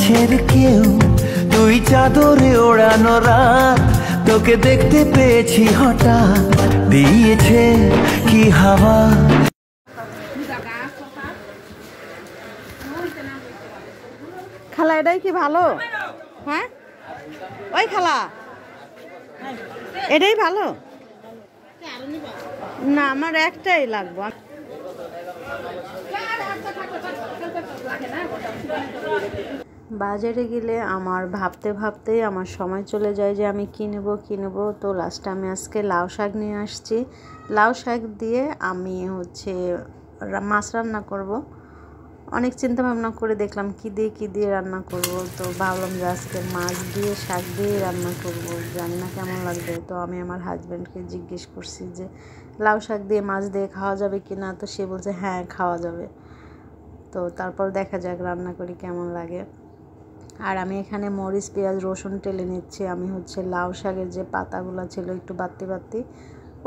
কাছের কেউ, তুই চাদরে ওড়ানো রাত, তোকে দেখতে পেয়েছি হঠাৎ, দিয়েছে কি হাওয়া। খালা এটাই কি ভালো? হ্যাঁ ওই খালা এটাই ভালো না, আমার একটাই লাগবে। বাজারে গেলে আমার ভাবতে ভাবতেই আমার সময় চলে যায় যে আমি কী নেব কী নেব। তো লাস্টে আমি আজকে লাউ শাক নিয়ে আসছি। লাউ শাক দিয়ে আমি মাছ রান্না করব। অনেক চিন্তা ভাবনা করে দেখলাম কী দিয়ে রান্না করব। তো ভাবলাম যে আজকে মাছ দিয়ে শাক দিয়ে রান্না করব, জানি না কেমন লাগবে। তো আমি আমার হাজব্যান্ডকে জিজ্ঞেস করছি যে লাউ শাক দিয়ে মাছ দিয়ে খাওয়া যাবে কি না। তো সে বলছে হ্যাঁ খাওয়া যাবে। তো তারপর দেখা যাক রান্না করি কেমন লাগে। আর আমি এখানে মরিচ পেঁয়াজ রসুন টেলে নিচ্ছি। আমি লাউ শাকের যে পাতাগুলো ছিল একটু বাত্তি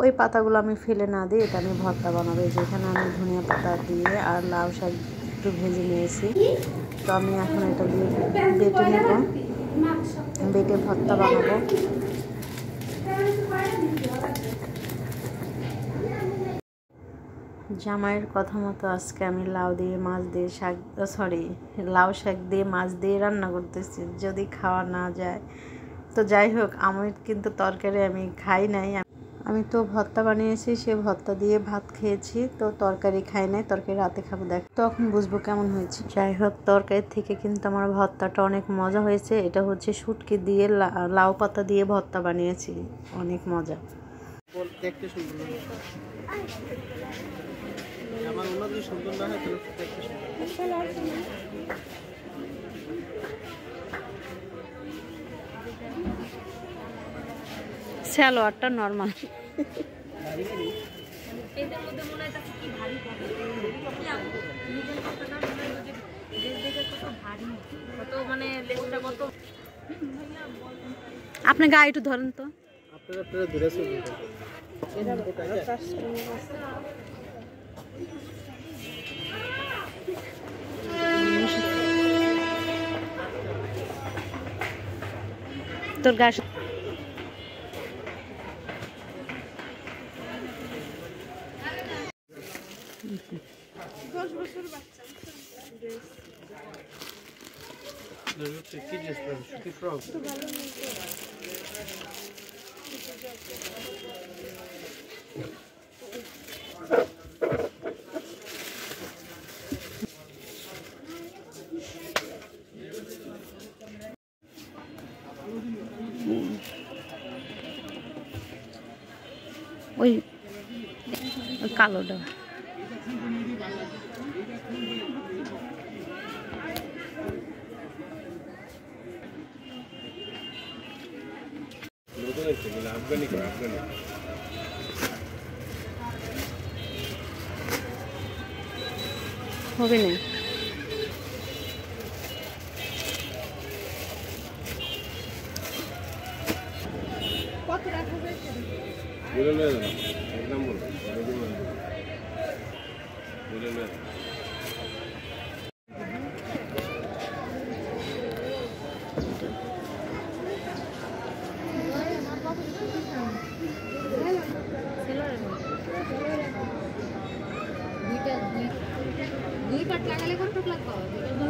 ওই পাতাগুলো আমি ফেলে না দিই, এটা আমি ভর্তা বানাবো। যেখানে আমি ধনিয়া পাতা দিয়ে আর লাউ শাক একটু ভেজে নিয়েছি। তো আমি এখন এটা দিয়ে বেটে নেব, বেটে ভর্তা বানাবো। জামাইয়ের কথা মতো আজকে আমি লাউ শাক দিয়ে মাছ দিয়ে রান্না করতেছি। যদি খাওয়া না যায় তো যাই হোক, আমার কিন্তু তরকারি আমি খাই নাই। আমি তো ভর্তা বানিয়েছি, সে ভর্তা দিয়ে ভাত খেয়েছি। তো তরকারি খাই নাই, তরকারি রাতে খাবো, দেখ তখন বুঝবো কেমন হয়েছে। যাই হোক, তরকারির থেকে কিন্তু আমার ভর্তাটা অনেক মজা হয়েছে। এটা শুটকি দিয়ে লাউ পাতা দিয়ে ভর্তা বানিয়েছি, অনেক মজা। দেখতে সুন্দর লাগে। আমার অন্য সুন্দর না হয় তাহলে দেখতে সুন্দর। সালোয়ারটা নরমাল। এদের মধ্যে মনে হয় কি ভারী হবে, নিজের কথাটা মনে হয় যে ড্রেস দেখে কত ভারী, কত মানে লেসটা কত। আপনি গায়ে একটু ধরেন তো। আপনারা দূরে চলুন। তোর গাছ কি ড্রেস পরে সুতি ফ্রক? ওই কালোটা হবে না। দুই পাট লাগালে কত লাগবে?